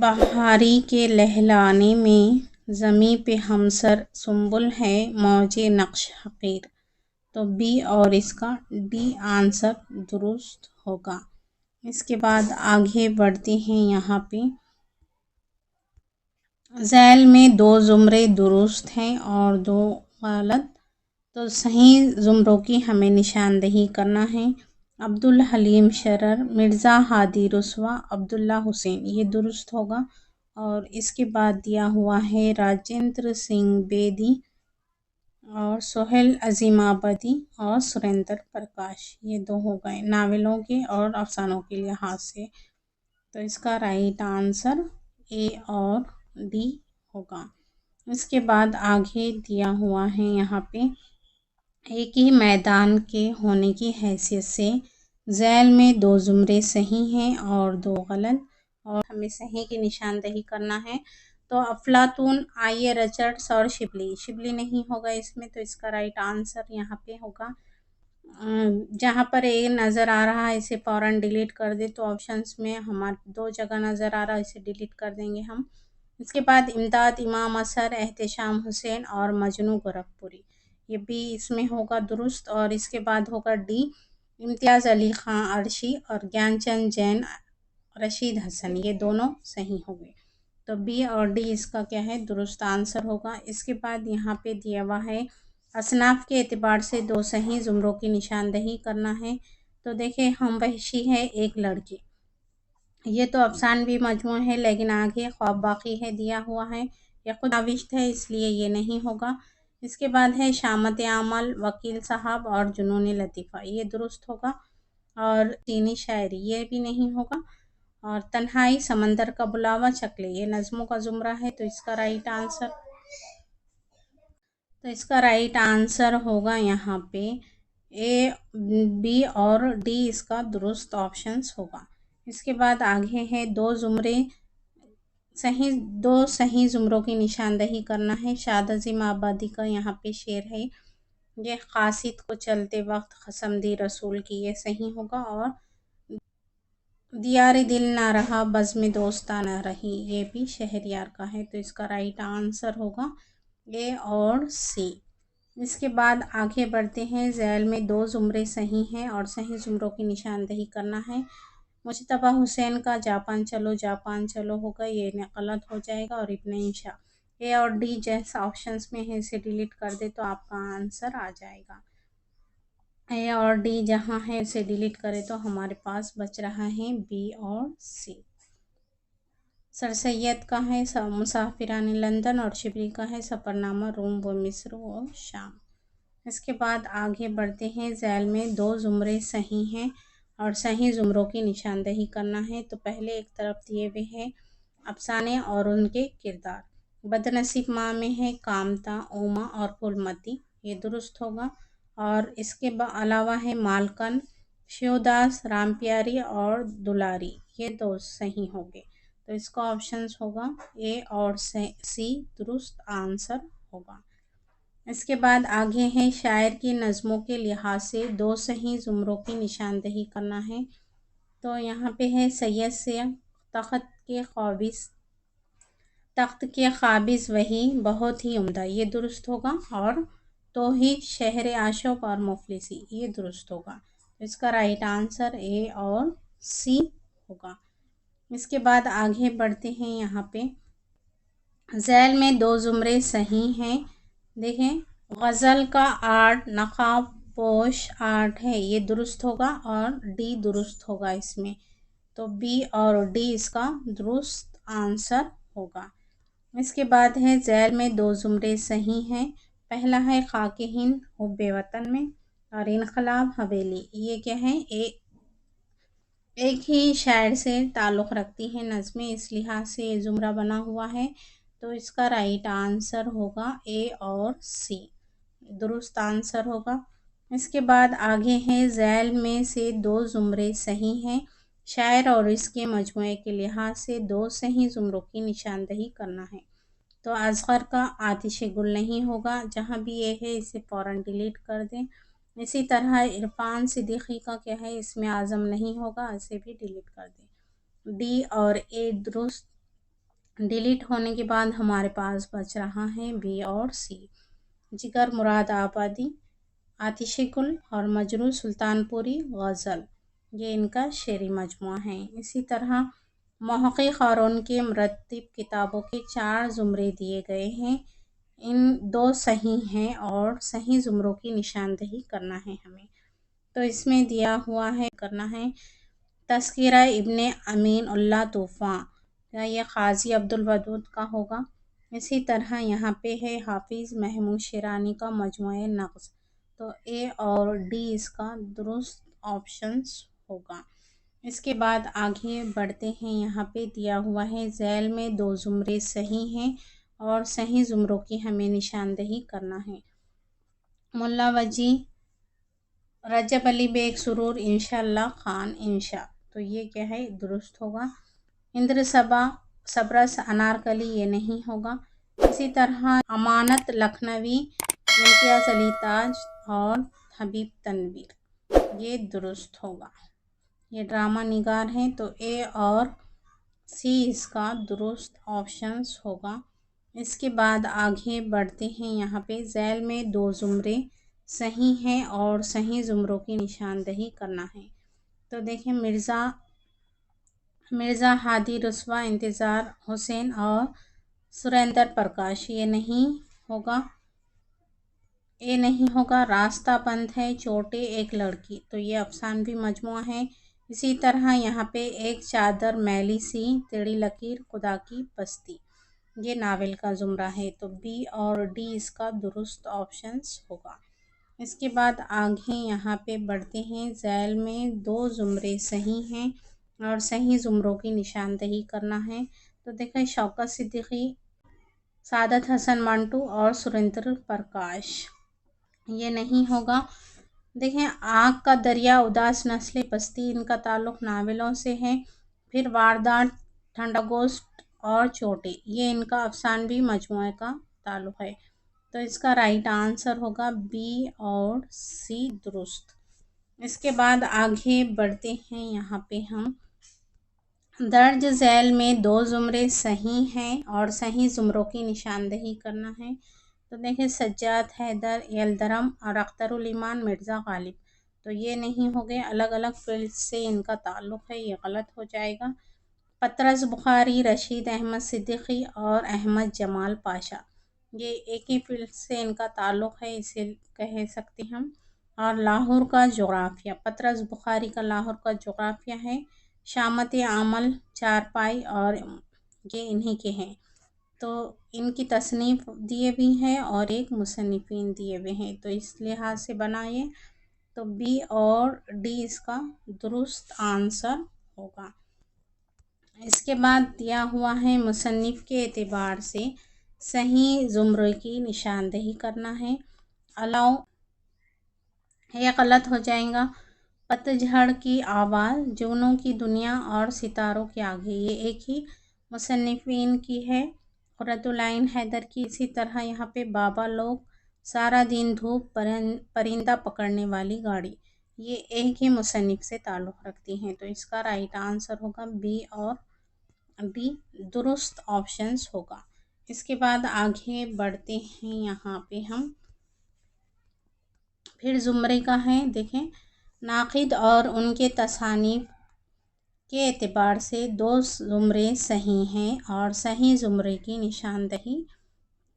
بہاری کے لہلانے میں، زمیں پہ ہمسر سنبل ہے موج نقش حقیر۔ تو بی اور اس کا ڈی آنسر درست ہوگا۔ اس کے بعد آگے بڑھتے ہیں، یہاں پہ ذیل میں دو زمرے درست ہیں اور دو غلط، تو صحیح زمروں کی ہمیں نشاندہی کرنا ہے۔ عبدالحلیم شرر، مرزا ہادی رسوا، عبداللہ حسین، یہ درست ہوگا۔ اور اس کے بعد دیا ہوا ہے راجندر سنگھ بیدی اور سہیل عظیم آبادی اور سریندر پرکاش، یہ دو ہو گئے ناولوں کے اور افسانوں کے لحاظ سے۔ تو اس کا رائٹ آنسر اے اور ڈی ہوگا۔ اس کے بعد آگے دیا ہوا ہے، یہاں پہ ایک ہی میدان کے ہونے کی حیثیت سے ذیل میں دو زمرے صحیح ہیں اور دو غلط، اور ہمیں صحیح کی نشاندہی کرنا ہے۔ تو افلاطون، آئیے رچرڈس اور شبلی نہیں ہوگا اس میں، تو اس کا رائٹ آنسر یہاں پہ ہوگا جہاں پر اے نظر آ رہا ہے اسے فوراً ڈیلیٹ کر دے، تو آپشنس میں ہمارے دو جگہ نظر آ رہا ہے، اسے ڈیلیٹ کر دیں گے ہم۔ اس کے بعد امداد امام اثر، احتشام حسین اور مجنوں گورکھپوری، یہ بھی اس میں ہوگا درست۔ اور اس کے بعد ہوگا ڈی، امتیاز علی خاں عرشی اور گیان چند جین رشید حسن، یہ دونوں صحیح ہو گئے۔ تو بی اور ڈی اس کا کیا ہے درست آنسر ہوگا۔ اس کے بعد یہاں پہ دیا ہوا ہے اصناف کے اعتبار سے دو صحیح زمروں کی نشاندہی کرنا ہے۔ تو دیکھیں، ہم وحشی ہے ایک لڑکی، یہ تو افسانوی مجموعہ ہے، لیکن آگے خواب باقی ہے دیا ہوا ہے، یہ خود نوشت ہے اس لیے یہ نہیں ہوگا۔ اس کے بعد ہے شامت عمل، وکیل صاحب اور جنون لطیفہ، یہ درست ہوگا۔ اور چینی شاعری، یہ بھی نہیں ہوگا۔ اور تنہائی، سمندر کا بلاوا، چکلے، یہ نظموں کا زمرہ ہے، تو اس کا رائٹ آنسر ہوگا یہاں پہ اے، بی اور ڈی اس کا درست آپشنس ہوگا۔ اس کے بعد آگے ہے دو صحیح زمروں کی نشاندہی کرنا ہے۔ شاد عظیم آبادی کا یہاں پہ شعر ہے، یہ قاصد کو چلتے وقت قسم دی رسول کی، یہ صحیح ہوگا۔ اور دیار دل نہ رہا بزم دوستاں نہ رہی، یہ بھی شہریار کا ہے، تو اس کا رائٹ آنسر ہوگا اے اور سی۔ اس کے بعد آگے بڑھتے ہیں، ذیل میں دو زمرے صحیح ہیں اور صحیح زمروں کی نشاندہی کرنا ہے۔ مجتبیٰ حسین کا جاپان چلو ہوگا، یہ غلط ہو جائے گا۔ اور ابن انشا، اے اور ڈی جیسا آپشنس میں ہے اسے ڈیلیٹ کر دے تو آپ کا آنسر آ جائے گا۔ اے اور ڈی جہاں ہے اسے ڈیلیٹ کرے تو ہمارے پاس بچ رہا ہے بی اور سی۔ سر سید کا ہے مسافران لندن، اور شبلی کا ہے سفر نامہ روم و مصر و شام۔ اس کے بعد آگے بڑھتے ہیں۔ ذیل میں 2 زمرے صحیح ہیں اور صحیح زمروں کی نشاندہی کرنا ہے۔ تو پہلے ایک طرف دیے ہوئے ہیں افسانے اور ان کے کردار۔ بد نصیب ماں میں ہے کامتا، اوما اور پھولمتی، یہ درست ہوگا۔ اور اس کے علاوہ ہے مالکن، شیوداس، رام پیاری اور دلاری، یہ 2 صحیح ہوں گے۔ تو اس کا آپشنز ہوگا اے اور سی درست آنسر ہوگا۔ اس کے بعد آگے ہے شاعر کی نظموں کے لحاظ سے 2 صحیح زمروں کی نشاندہی کرنا ہے۔ تو یہاں پہ ہے سید سے تخت کے قابض وہی بہت ہی عمدہ، یہ درست ہوگا۔ اور توحید، شہر عاشق اور مفلسی، یہ درست ہوگا۔ اس کا رائٹ آنسر اے اور سی ہوگا۔ اس کے بعد آگے بڑھتے ہیں۔ یہاں پہ ذیل میں 2 زمرے صحیح ہیں۔ دیکھیں، غزل کا آرٹ نقاب پوش آرٹ ہے، یہ درست ہوگا اور ڈی درست ہوگا اس میں۔ تو بی اور ڈی اس کا درست آنسر ہوگا۔ اس کے بعد ہے ذیل میں 2 زمرے صحیح ہیں۔ پہلا ہے خاک ہند حب وطن میں، اور انقلاب حویلی، یہ کیا ہے، ایک ہی شاعر سے تعلق رکھتی ہے نظمیں، اس لحاظ سے یہ زمرہ بنا ہوا ہے۔ تو اس کا رائٹ آنسر ہوگا اے اور سی، درست آنسر ہوگا۔ اس کے بعد آگے ہے ذیل میں سے 2 زمرے صحیح ہیں۔ شاعر اور اس کے مجموعے کے لحاظ سے 2 صحیح زمروں کی نشاندہی کرنا ہے۔ تو اصغر کا آتش گل نہیں ہوگا، جہاں بھی یہ ہے اسے فوراً ڈیلیٹ کر دیں۔ اسی طرح عرفان صدیقی کا کیا ہے، اس میں اعظم نہیں ہوگا، اسے بھی ڈیلیٹ کر دیں۔ ڈی اور اے درست۔ ڈیلیٹ ہونے کے بعد ہمارے پاس بچ رہا ہے بی اور سی۔ جگر مراد آبادی، آتش گل اور مجروح سلطان پوری غزل، یہ ان کا شعری مجموعہ ہے۔ اسی طرح محقق اور ان کے مرتب کتابوں کے 4 زمرے دیے گئے ہیں، ان 2 صحیح ہیں اور صحیح زمروں کی نشاندہی کرنا ہے ہمیں۔ تو اس میں دیا ہوا ہے کرنا ہے تذکرہ ابن امین اللہ طوفان، یہ قاضی عبدالودود کا ہوگا۔ اسی طرح یہاں پہ ہے حافظ محمود شیرانی کا مجموعہ نغز، تو اے اور ڈی اس کا درست آپشنز ہوگا۔ اس کے بعد آگے بڑھتے ہیں۔ یہاں پہ دیا ہوا ہے ذیل میں 2 زمرے صحیح ہیں اور صحیح زمروں کی ہمیں نشاندہی کرنا ہے۔ ملا وجی، رجب علی بیگ سرور، انشاءاللہ خان انشاء، تو یہ کیا ہے، درست ہوگا۔ اندر صبرس انارکلی، یہ نہیں ہوگا۔ اسی طرح امانت لکھنوی، امتیاز علی تاج اور حبیب تنویر، یہ درست ہوگا۔ یہ ڈرامہ نگار ہیں، تو اے اور سی اس کا درست آپشنز ہوگا۔ اس کے بعد آگے بڑھتے ہیں۔ یہاں پہ ذیل میں 2 زمرے صحیح ہیں اور صحیح زمروں کی نشاندہی کرنا ہے۔ تو دیکھیں، مرزا ہادی رسوا، انتظار حسین اور سریندر پرکاش، یہ نہیں ہوگا، یہ نہیں ہوگا۔ راستہ بند ہے چوٹے ایک لڑکی، تو یہ افسانوی مجموعہ ہے۔ اسی طرح یہاں پہ ایک چادر میلی سی، تیڑی لکیر، خدا کی بستی، یہ ناول کا زمرہ ہے، تو بی اور ڈی اس کا درست آپشنز ہوگا۔ اس کے بعد آگے یہاں پہ بڑھتے ہیں۔ ذیل میں 2 زمرے صحیح ہیں اور صحیح زمروں کی نشاندہی کرنا ہے۔ تو دیکھیں، شوکت صدیقی، سعادت حسن منٹو اور سریندر پرکاش، یہ نہیں ہوگا۔ دیکھیں، آنکھ کا دریا، اداس نسل پستی، ان کا تعلق ناولوں سے ہے۔ پھر واردات، ٹھنڈا گوشت اور چوٹے، یہ ان کا افسانوی مجموعہ کا تعلق ہے۔ تو اس کا رائٹ آنسر ہوگا بی اور سی، درست۔ اس کے بعد آگے بڑھتے ہیں۔ یہاں پہ ہم درج ذیل میں 2 زمرے صحیح ہیں اور صحیح زمروں کی نشاندہی کرنا ہے۔ تو دیکھیں، سجاد حیدر، یلدرم اور اختر الایمان مرزا غالب، تو یہ نہیں ہوگے، الگ الگ فیلڈ سے ان کا تعلق ہے، یہ غلط ہو جائے گا۔ پطرس بخاری، رشید احمد صدیقی اور احمد جمال پاشا، یہ ایک ہی فیلڈ سے ان کا تعلق ہے، اسے کہہ سکتے ہم۔ اور لاہور کا جغرافیہ، پطرس بخاری کا لاہور کا جغرافیہ ہے۔ شامت عمل، چارپائی اور یہ انہی کے ہیں، تو ان کی تصنیف دیے بھی ہیں اور ایک مصنفین دیے ہوئے ہیں، تو اس لحاظ سے بنائیے تو بی اور ڈی اس کا درست آنسر ہوگا۔ اس کے بعد دیا ہوا ہے مصنف کے اعتبار سے صحیح زمرے کی نشاندہی کرنا ہے۔ الاؤ یہ غلط ہو جائے گا۔ پت جھڑ کی آواز، جگنوں کی دنیا اور ستاروں کے آگے، یہ ایک ہی مصنفین کی ہے، قرۃ العین حیدر کی۔ اسی طرح یہاں پہ بابا لوگ، سارا دن دھوپ، پرندہ پکڑنے والی گاڑی، یہ ایک ہی مصنف سے تعلق رکھتی ہیں، تو اس کا رائٹ آنسر ہوگا بی اور ڈی درست آپشنز ہوگا۔ اس کے بعد آگے بڑھتے ہیں، یہاں پہ ہم پھر زمرے کا ہے، دیکھیں ناقد اور ان کے تصانیف کے اعتبار سے دو زمرے صحیح ہیں اور صحیح زمرے کی نشاندہی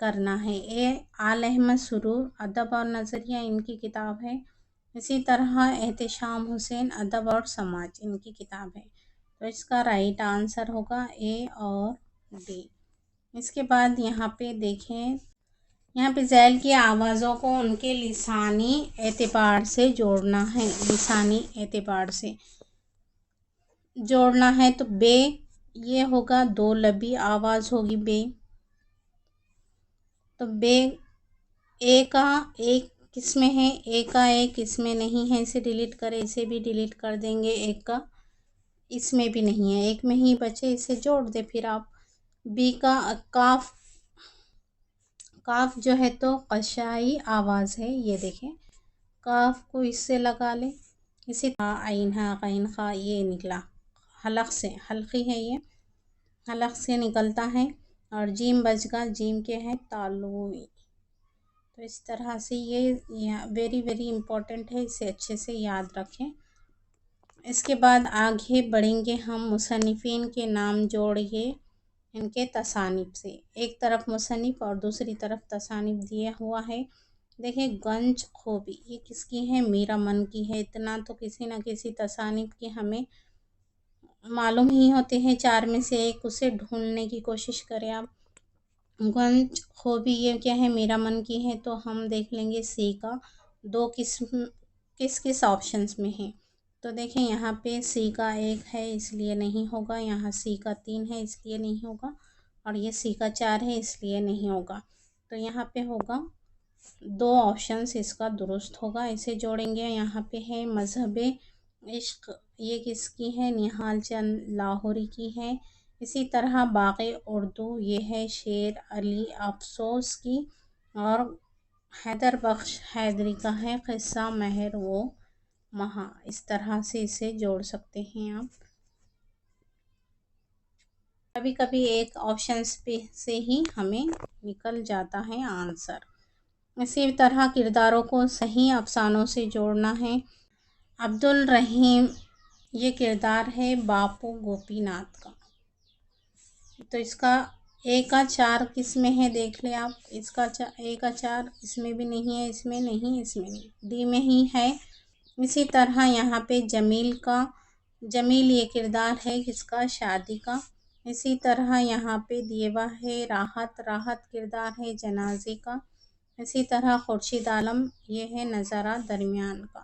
کرنا ہے۔ آل احمد سرور، ادب اور نظریہ، ان کی کتاب ہے۔ اسی طرح احتشام حسین، ادب اور سماج، ان کی کتاب ہے، تو اس کا رائٹ آنسر ہوگا اے اور ڈی۔ اس کے بعد یہاں پہ دیکھیں، یہاں پہ ذیل کی آوازوں کو ان کے لسانی اعتبار سے جوڑنا ہے، لسانی اعتبار سے جوڑنا ہے، تو بے یہ ہوگا، دو لبی آواز ہوگی بے، تو بے اے کا ایک کس میں ہے، اے کا ایک اس میں نہیں ہے، اسے ڈیلیٹ کریں، اسے بھی ڈیلیٹ کر دیں گے، ایک کا اس میں بھی نہیں ہے، ایک میں ہی بچے، اسے جوڑ دیں پھر آپ۔ بی کا کاف، کاف جو ہے تو قشائی آواز ہے، یہ دیکھیں کاف کو اس سے لگا لیں، اسی طرح عین ہا غین خا، یہ نکلا حلق سے، حلقی ہے یہ، حلق سے نکلتا ہے، اور جیم بچ گا، جیم کے ہے تالوی، تو اس طرح سے یہ ویری ویری امپورٹنٹ ہے، اسے اچھے سے یاد رکھیں۔ اس کے بعد آگے بڑھیں گے ہم، مصنفین کے نام جوڑیے ان کے تصانیف سے، ایک طرف مصنف اور دوسری طرف تصانیف دیا ہوا ہے۔ دیکھیں گنج خوبی، یہ کس کی ہے، میرا من کی ہے، اتنا تو کسی نہ کسی تصانیف کی ہمیں معلوم ہی ہوتے ہیں، چار میں سے ایک، اسے ڈھونڈنے کی کوشش کریں آپ۔ گنج خوبی یہ کیا ہے، میرا من کی ہے، تو ہم دیکھ لیں گے سی کا دو قسم کس کس آپشنز میں ہیں، تو دیکھیں یہاں پہ سی کا ایک ہے اس لیے نہیں ہوگا، یہاں سی کا 3 ہے اس لیے نہیں ہوگا، اور یہ سی کا 4 ہے اس لیے نہیں ہوگا، تو یہاں پہ ہوگا دو آپشنز، اس کا درست ہوگا، اسے جوڑیں گے۔ یہاں پہ ہے مذہب عشق، یہ کس کی ہے، نہال چند لاہوری کی ہے۔ اسی طرح باغ اردو، یہ ہے شیر علی افسوس کی، اور حیدر بخش حیدری کا ہے قصہ مہر و مہاں، اس طرح سے اسے جوڑ سکتے ہیں آپ۔ کبھی کبھی ایک آپشنز پہ سے ہی ہمیں نکل جاتا ہے آنسر۔ اسی طرح کرداروں کو صحیح افسانوں سے جوڑنا ہے۔ عبد الرحیم یہ کردار ہے باپو گوپی ناتھ کا، تو اس کا اے کا 4 کس میں ہے، دیکھ لیں آپ، اس کا اے کا 4 اس میں بھی نہیں ہے، اس میں نہیں، اس میں نہیں، ڈی میں ہی ہے۔ اسی طرح یہاں پہ جمیل کا، جمیل یہ کردار ہے کس کا، شادی کا۔ اسی طرح یہاں پہ دیوا ہے راحت، راحت کردار ہے جنازے کا۔ اسی طرح خورشید عالم یہ ہے نظارہ درمیان کا،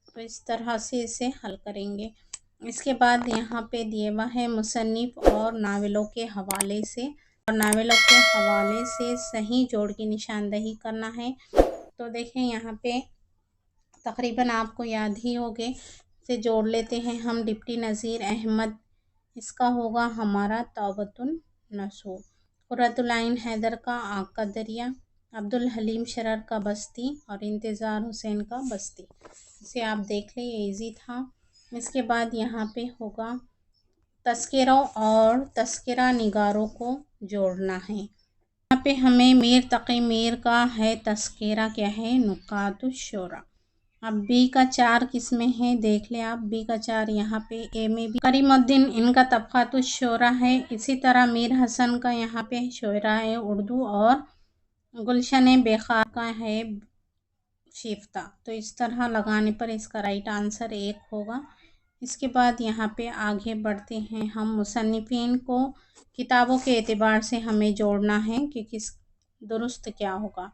تو اس طرح سے اسے حل کریں گے۔ اس کے بعد یہاں پہ دیوا ہے مصنف اور ناولوں کے حوالے سے، اور ناولوں کے حوالے سے صحیح جوڑ کی نشاندہی کرنا ہے، تو دیکھیں یہاں پہ تقریباً آپ کو یاد ہی ہوگے، سے جوڑ لیتے ہیں ہم۔ ڈپٹی نذیر احمد، اس کا ہوگا ہمارا توبۃ النصوح۔ قرۃ العین حیدر کا آنکھ کا دریا، عبد الحلیم شرر کا بستی، اور انتظار حسین کا بستی، اسے آپ دیکھ لیں، یہ ایزی تھا۔ اس کے بعد یہاں پہ ہوگا تذکروں اور تذکرہ نگاروں کو جوڑنا ہے۔ یہاں پہ ہمیں میر تقی میر کا ہے تذکرہ، کیا ہے، نکات الشعراء۔ اب بی کا 4 کس میں ہے، دیکھ لیں آپ، بی کا 4 یہاں پہ اے میں بھی کریم الدین ان کا طبقات الشعراء ہے۔ اسی طرح میر حسن کا یہاں پہ شعراء اردو، اور گلشن بے خار کا ہے شیفتہ، تو اس طرح لگانے پر اس کا رائٹ آنسر 1 ہوگا۔ اس کے بعد یہاں پہ آگے بڑھتے ہیں ہم مصنفین کو کتابوں کے اعتبار سے ہمیں جوڑنا ہے کہ کس درست کیا ہوگا.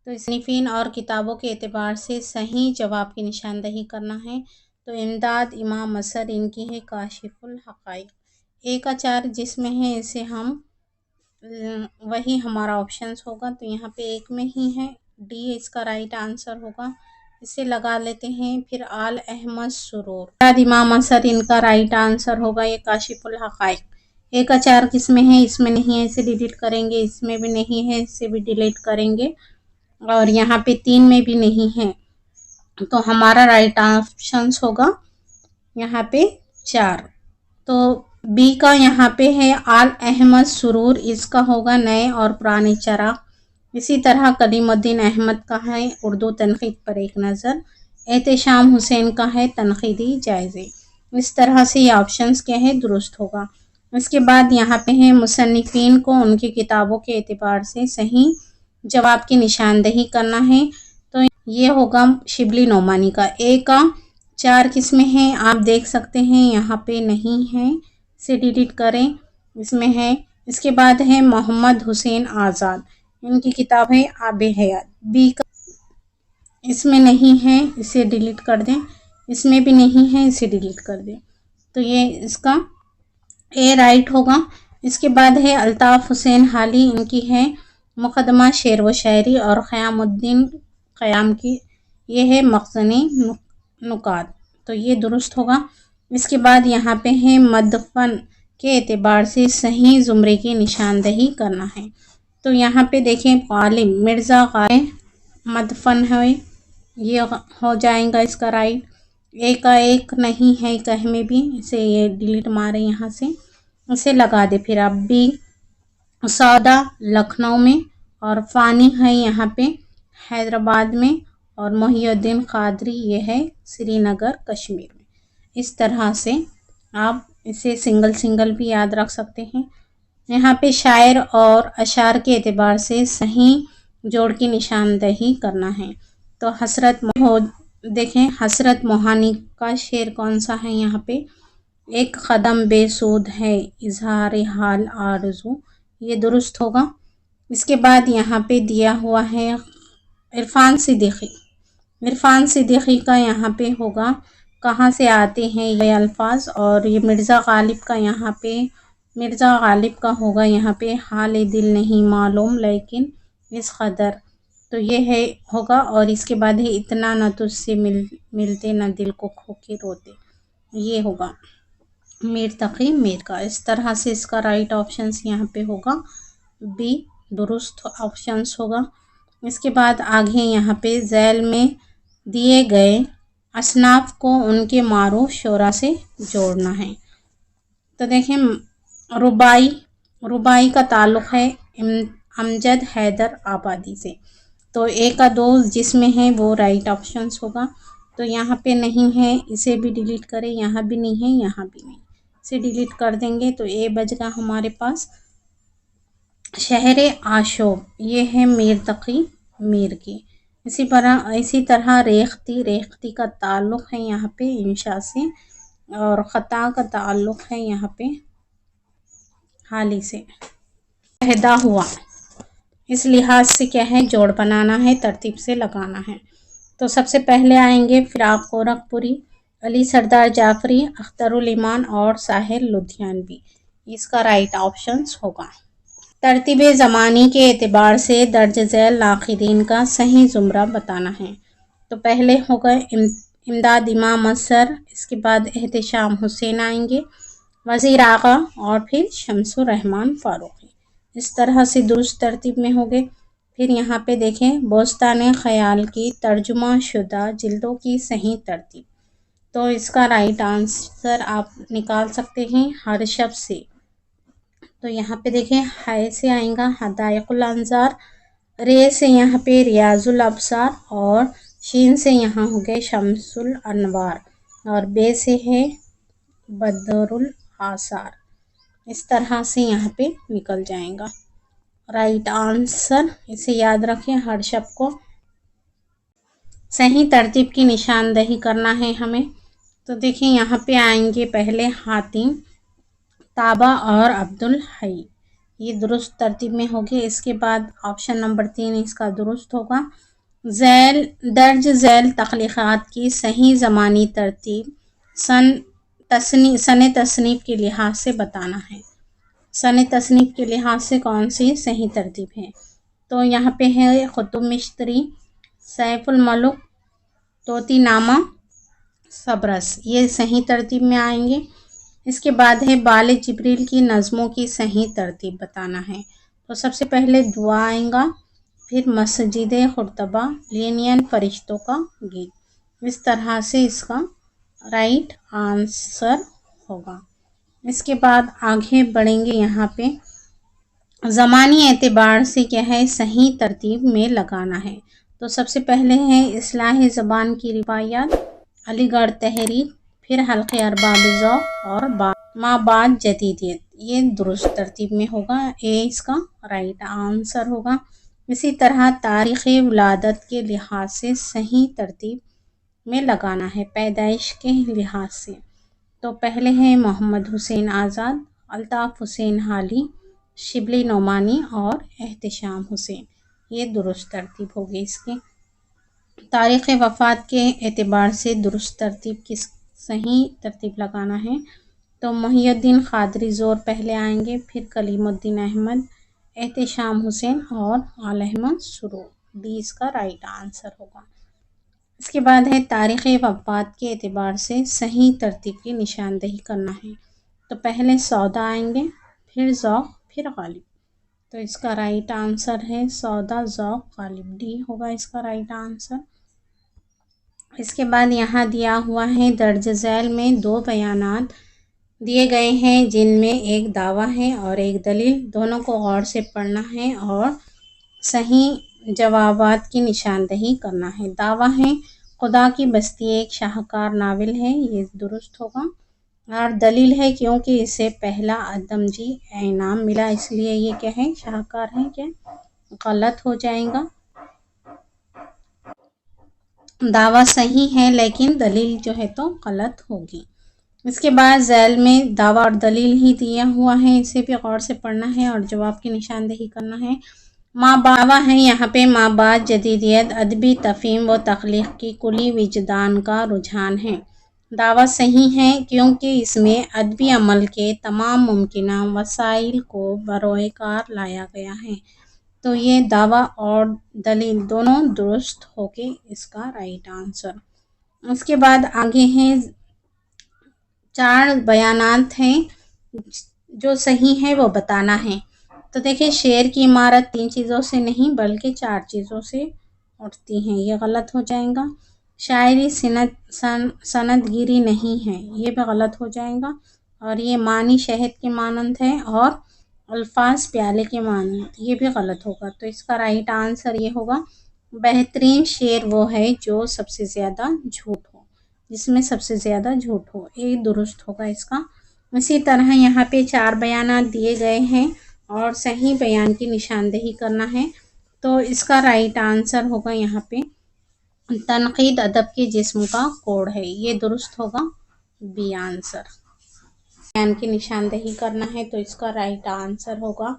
تو مصنفین اور کتابوں کے اعتبار سے صحیح جواب کی نشاندہی کرنا ہے. تو امداد امام اثر ان کی ہے کاشف الحقائق. 1 کا 4 جس میں ہے اسے ہم وہی ہمارا آپشنس ہوگا. تو یہاں پہ 1 میں ہی ہے، ڈی اس کا رائٹ آنسر ہوگا. اسے لگا لیتے ہیں. پھر آل احمد سرور امام اثر ان کا رائٹ آنسر ہوگا. یہ کاشف الحقائق. 1 کا 4 کس میں ہے؟ اس میں نہیں ہے، اسے ڈیلیٹ کریں گے. اس میں بھی نہیں ہے، اسے بھی ڈیلیٹ کریں گے. اور یہاں پہ 3 میں بھی نہیں ہے، تو ہمارا رائٹ آپشنس ہوگا یہاں پہ 4. تو بی کا یہاں پہ ہے آل احمد سرور، اس کا ہوگا نئے اور پرانے چراغ. اسی طرح کلیم الدین احمد کا ہے اردو تنقید پر ایک نظر. احتشام حسین کا ہے تنقیدی جائزے. اس طرح سے یہ آپشنز کیا ہے درست ہوگا. اس کے بعد یہاں پہ ہے مصنفین کو ان کی کتابوں کے اعتبار سے صحیح جواب کی نشاندہی کرنا ہے. تو یہ ہوگا شبلی نعمانی کا. 1 کا 4 کس میں ہے؟ آپ دیکھ سکتے ہیں یہاں پہ نہیں ہے، اسے ڈیلیٹ کریں. اس میں ہے. اس کے بعد ہے محمد حسین آزاد، ان کی کتاب ہے آب حیات. بی کا اس میں نہیں ہے، اسے ڈیلیٹ کر دیں. اس میں بھی نہیں ہے، اسے ڈیلیٹ کر دیں. تو یہ اس کا اے رائٹ ہوگا. اس کے بعد ہے الطاف حسین حالی، ان کی ہے مقدمہ شعر و شاعری. اور قیام الدین قیام کی یہ ہے مخزنِ نکات. تو یہ درست ہوگا. اس کے بعد یہاں پہ ہے مدفن کے اعتبار سے صحیح زمرے کی نشاندہی کرنا ہے. تو یہاں پہ دیکھیں غالب مرزا غالب مدفن ہے، یہ ہو جائیں گا اس کا رائٹ. 1 کا 1 نہیں ہے کہیں میں بھی، اسے یہ ڈیلیٹ مارے یہاں سے، اسے لگا دے. پھر اب بھی سودا لکھنؤ میں، اور فانی ہے یہاں پہ حیدرآباد میں، اور محی الدین قادری یہ ہے سری نگر کشمیر میں. اس طرح سے آپ اسے سنگل بھی یاد رکھ سکتے ہیں. یہاں پہ شاعر اور اشعار کے اعتبار سے صحیح جوڑ کی نشاندہی کرنا ہے. تو دیکھیں حسرت موہانی کا شعر کون سا ہے یہاں پہ؟ 1 قدم بے سود ہے اظہار حال آرزو، یہ درست ہوگا. اس کے بعد یہاں پہ دیا ہوا ہے عرفان صدیقی. عرفان صدیقی کا یہاں پہ ہوگا کہاں سے آتے ہیں یہ الفاظ. اور یہ مرزا غالب کا ہوگا یہاں پہ حال دل نہیں معلوم لیکن اس قدر. تو یہ ہے ہوگا. اور اس کے بعد ہے اتنا نہ تجھ سے ملتے نہ دل کو کھو کے روتے، یہ ہوگا میر تقی میر کا. اس طرح سے اس کا رائٹ آپشنس یہاں پہ ہوگا بی درست آپشنس ہوگا. اس کے بعد آگے یہاں پہ ذیل میں دیے گئے اصناف کو ان کے معروف شعراء سے جوڑنا ہے. تو دیکھیں رباعی کا تعلق ہے امجد حیدر آبادی سے. تو 1 کا 2 جس میں ہے وہ رائٹ آپشنس ہوگا. تو یہاں پہ نہیں ہے، اسے بھی ڈیلیٹ کریں. یہاں بھی نہیں ہے، یہاں بھی نہیں، اسے ڈیلیٹ کر دیں گے. تو اے بچ گا ہمارے پاس. شہر آشوب یہ ہے میر تقی میر کی. اسی طرح ریختی کا تعلق ہے یہاں پہ انشاء سے، اور خطا کا تعلق ہے یہاں پہ حالی سے. پیدا ہوا اس لحاظ سے کیا ہے جوڑ بنانا ہے، ترتیب سے لگانا ہے. تو سب سے پہلے آئیں گے فراق گورکھ پوری، علی سردار جعفری، اختر الایمان اور ساحر لدھیانوی. اس کا رائٹ آپشنس ہوگا. ترتیب زمانی کے اعتبار سے درج ذیل ناقدین کا صحیح زمرہ بتانا ہے. تو پہلے ہوگا امداد امام اثر، اس کے بعد احتشام حسین آئیں گے، وزیر آغا، اور پھر شمس الرحمن فاروقی. اس طرح سے درست ترتیب میں ہوگے. پھر یہاں پہ دیکھیں بوستان خیال کی ترجمہ شدہ جلدوں کی صحیح ترتیب. تو اس کا رائٹ آنسر آپ نکال سکتے ہیں ہر شب سے. تو یہاں پہ دیکھیں ہائے سے آئیں گا حدائق الانظار، رے سے یہاں پہ ریاض الابصار، اور شین سے یہاں ہو گئے شمس الانوار، اور بے سے ہے بدر الآثار. اس طرح سے یہاں پہ نکل جائیں گا رائٹ آنسر. اسے یاد رکھیں ہر شب کو صحیح ترتیب کی نشاندہی کرنا ہے ہمیں. تو دیکھیں یہاں پہ آئیں گے پہلے حاتم، تابہ اور عبدالحی، یہ درست ترتیب میں ہوگی۔ اس کے بعد آپشن نمبر 3 اس کا درست ہوگا۔ درج ذیل تخلیقات کی صحیح زمانی ترتیب سن تصنیف کے لحاظ سے بتانا ہے۔ سن تصنیف کے لحاظ سے کون سی صحیح ترتیب ہے؟ تو یہاں پہ ہے قطب مشتری، سیف الملک، طوطی نامہ، صبرس، یہ صحیح ترتیب میں آئیں گے۔ اس کے بعد ہے بال جبریل کی نظموں کی صحیح ترتیب بتانا ہے۔ تو سب سے پہلے دعا آئیں گا، پھر مسجد خرطبہ، لینین فرشتوں کا گیت۔ اس طرح سے اس کا رائٹ آنسر ہوگا۔ اس کے بعد آگے بڑھیں گے، یہاں پہ زمانی اعتبار سے کیا ہے صحیح ترتیب میں لگانا ہے۔ تو سب سے پہلے ہے اصلاح زبان کی روایات، علی گڑھ تحریک، پھر حلق ارباب ذوق اور ما بعد جدیدیت، یہ درست ترتیب میں ہوگا، اے اس کا رائٹ آنسر ہوگا۔ اسی طرح تاریخ ولادت کے لحاظ سے صحیح ترتیب میں لگانا ہے، پیدائش کے لحاظ سے۔ تو پہلے ہے محمد حسین آزاد، الطاف حسین حالی، شبلی نعمانی اور احتشام حسین، یہ درست ترتیب ہوگی اس کی۔ تاریخ وفات کے اعتبار سے درست ترتیب کس صحیح ترتیب لگانا ہے؟ تو محی الدین قادری زور پہلے آئیں گے، پھر کلیم الدین احمد، احتشام حسین اور آل احمد سرور، ڈی اس کا رائٹ آنسر ہوگا۔ اس کے بعد ہے تاریخ وفات کے اعتبار سے صحیح ترتیب کی نشاندہی کرنا ہے۔ تو پہلے سودا آئیں گے، پھر ذوق، پھر غالب، تو اس کا رائٹ آنسر ہے سودا، ذوق، غالب، ڈی ہوگا اس کا رائٹ آنسر۔ اس کے بعد یہاں دیا ہوا ہے درج ذیل میں 2 بیانات دیے گئے ہیں، جن میں ایک دعویٰ ہے اور ایک دلیل، دونوں کو غور سے پڑھنا ہے اور صحیح جوابات کی نشاندہی کرنا ہے۔ دعویٰ ہے خدا کی بستی ایک شاہکار ناول ہے، یہ درست ہوگا، اور دلیل ہے کیونکہ اسے پہلا ادمجی انعام ملا اس لیے یہ کیا ہے شاہکار ہے، کیا غلط ہو جائے گا۔ دعویٰ صحیح ہے لیکن دلیل جو ہے تو غلط ہوگی۔ اس کے بعد ذیل میں دعویٰ اور دلیل ہی دیا ہوا ہے، اسے بھی غور سے پڑھنا ہے اور جواب کی نشاندہی کرنا ہے۔ دعویٰ ہے یہاں پہ ما بعد جدیدیت ادبی تفہیم و تخلیق کی کلی وجدان کا رجحان ہے۔ دعویٰ صحیح ہے کیونکہ اس میں ادبی عمل کے تمام ممکنہ وسائل کو بروئے کار لایا گیا ہے۔ تو یہ دعویٰ اور دلیل دونوں درست ہوگے اس کا رائٹ آنسر۔ اس کے بعد آگے ہیں 4 بیانات ہیں جو صحیح ہے وہ بتانا ہے۔ تو دیکھیں شعر کی عمارت 3 چیزوں سے نہیں بلکہ 4 چیزوں سے اٹھتی ہیں، یہ غلط ہو جائے گا۔ شاعری سند گیری نہیں ہے، یہ بھی غلط ہو جائے گا، اور یہ معنی شہد کے مانند ہے اور الفاظ پیالے کے مانند، یہ بھی غلط ہوگا۔ تو اس کا رائٹ آنسر یہ ہوگا بہترین شعر وہ ہے جو سب سے زیادہ جھوٹ ہو، جس میں سب سے زیادہ جھوٹ ہو، یہ درست ہوگا اس کا۔ اسی طرح یہاں پہ 4 بیانات دیے گئے ہیں اور صحیح بیان کی نشاندہی کرنا ہے، تو اس کا رائٹ آنسر ہوگا یہاں پہ تنقید ادب کے جسم کا کوڈ ہے، یہ درست ہوگا، بی آنسر۔ بیان کی نشاندہی کرنا ہے تو اس کا رائٹ آنسر ہوگا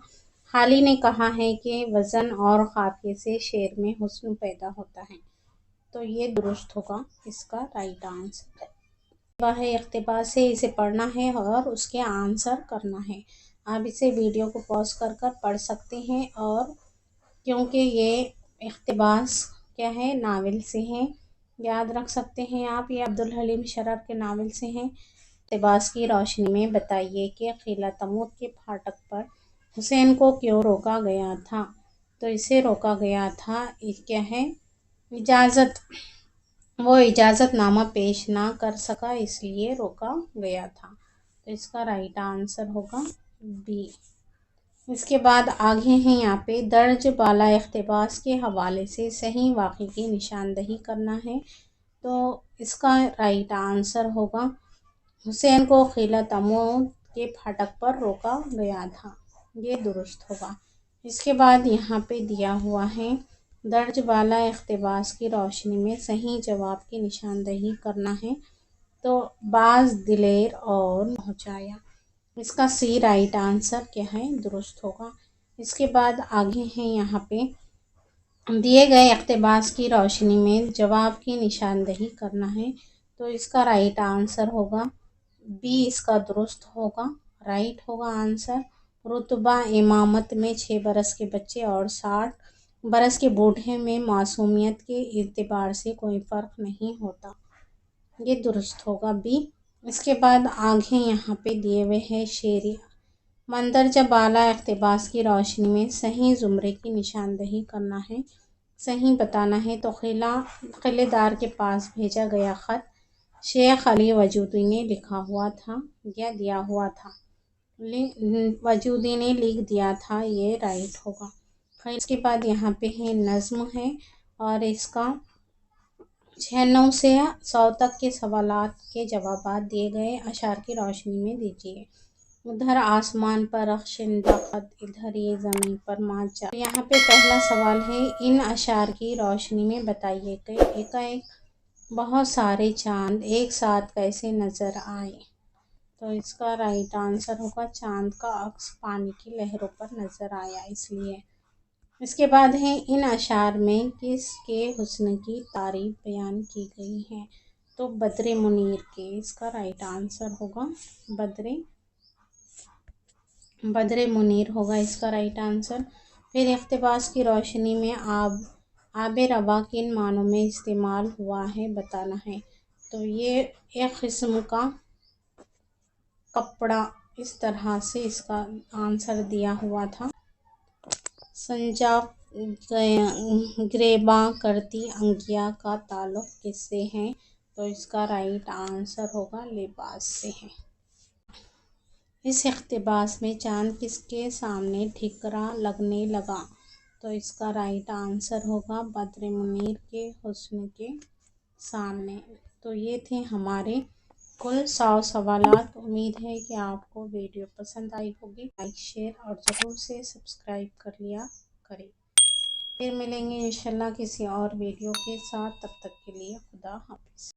حالی نے کہا ہے کہ وزن اور قافیے سے شعر میں حسن پیدا ہوتا ہے، تو یہ درست ہوگا اس کا رائٹ آنسر۔ وہ اقتباس سے اسے پڑھنا ہے اور اس کے آنسر کرنا ہے۔ آپ اسے ویڈیو کو پاز کر پڑھ سکتے ہیں، اور کیونکہ یہ اقتباس کیا ہے ناول سے ہیں، یاد رکھ سکتے ہیں آپ، یہ عبدالحلیم شرر کے ناول سے ہیں۔ اقتباس کی روشنی میں بتائیے کہ قلعہ تمود کے پھاٹک پر حسین کو کیوں روکا گیا تھا؟ تو اسے روکا گیا تھا کیا ہے اجازت، وہ اجازت نامہ پیش نہ کر سکا اس لیے روکا گیا تھا، تو اس کا رائٹ آنسر ہوگا بی۔ اس کے بعد آگے ہیں یہاں پہ درج بالا اقتباس کے حوالے سے صحیح واقعے کی نشاندہی کرنا ہے، تو اس کا رائٹ آنسر ہوگا حسین کو قلعہ تمود کے پھاٹک پر روکا گیا تھا، یہ درست ہوگا۔ اس کے بعد یہاں پہ دیا ہوا ہے درج بالا اقتباس کی روشنی میں صحیح جواب کی نشاندہی کرنا ہے، تو باز دلیر اور پہنچایا، اس کا سی رائٹ آنسر کیا ہے، درست ہوگا۔ اس کے بعد آگے ہیں یہاں پہ دیے گئے اقتباس کی روشنی میں جواب کی نشاندہی کرنا ہے، تو اس کا رائٹ آنسر ہوگا بی، اس کا درست ہوگا، رائٹ ہوگا آنسر۔ رتبہ امامت میں 6 برس کے بچے اور 60 برس کے بوڑھے میں معصومیت کے اعتبار سے کوئی فرق نہیں ہوتا، یہ درست ہوگا بی۔ اس کے بعد آگے یہاں پہ دیے ہوئے ہے شعری مندرجہ بالا اقتباس کی روشنی میں صحیح زمرے کی نشاندہی کرنا ہے، صحیح بتانا ہے۔ تو قلعے دار کے پاس بھیجا گیا خط شیخ علی وجودی نے لکھا ہوا تھا یا دیا ہوا تھا، وجودی نے لکھ دیا تھا، یہ رائٹ ہوگا۔ پھر اس کے بعد یہاں پہ ہے نظم ہے، اور اس کا 96 سے 100 تک کے سوالات کے جوابات دیے گئے اشعار کی روشنی میں دیجیے۔ ادھر آسمان پر رخشندہ خط، ادھر یہ زمین پر مات جا۔ یہاں پہ پہلا سوال ہے ان اشعار کی روشنی میں بتائیے کہ ایک بہت سارے چاند ایک ساتھ کیسے نظر آئے، تو اس کا رائٹ آنسر ہوگا چاند کا عکس پانی کی لہروں پر نظر آیا اس لیے۔ اس کے بعد ہے ان اشعار میں کس کے حسن کی تعریف بیان کی گئی ہے، تو بدر منیر کے، اس کا رائٹ آنسر ہوگا بدر منیر ہوگا اس کا رائٹ آنسر۔ پھر اقتباس کی روشنی میں آب روا کن معنوں میں استعمال ہوا ہے بتانا ہے، تو یہ ایک قسم کا کپڑا، اس طرح سے اس کا آنسر دیا ہوا تھا۔ سنجاق گریباں کرتی انگیاں کا تعلق کس سے ہے، تو اس کا رائٹ آنسر ہوگا لباس سے ہے۔ اس اقتباس میں چاند کس کے سامنے ٹھکرا لگنے لگا، تو اس کا رائٹ آنسر ہوگا بدر منیر کے حسن کے سامنے۔ تو یہ تھے ہمارے کل 100 سوالات۔ امید ہے کہ آپ کو ویڈیو پسند آئی ہوگی، لائک شیئر اور ضرور سے سبسکرائب کر لیا کریں۔ پھر ملیں گے انشاءاللہ کسی اور ویڈیو کے ساتھ، تب تک کے لیے خدا حافظ۔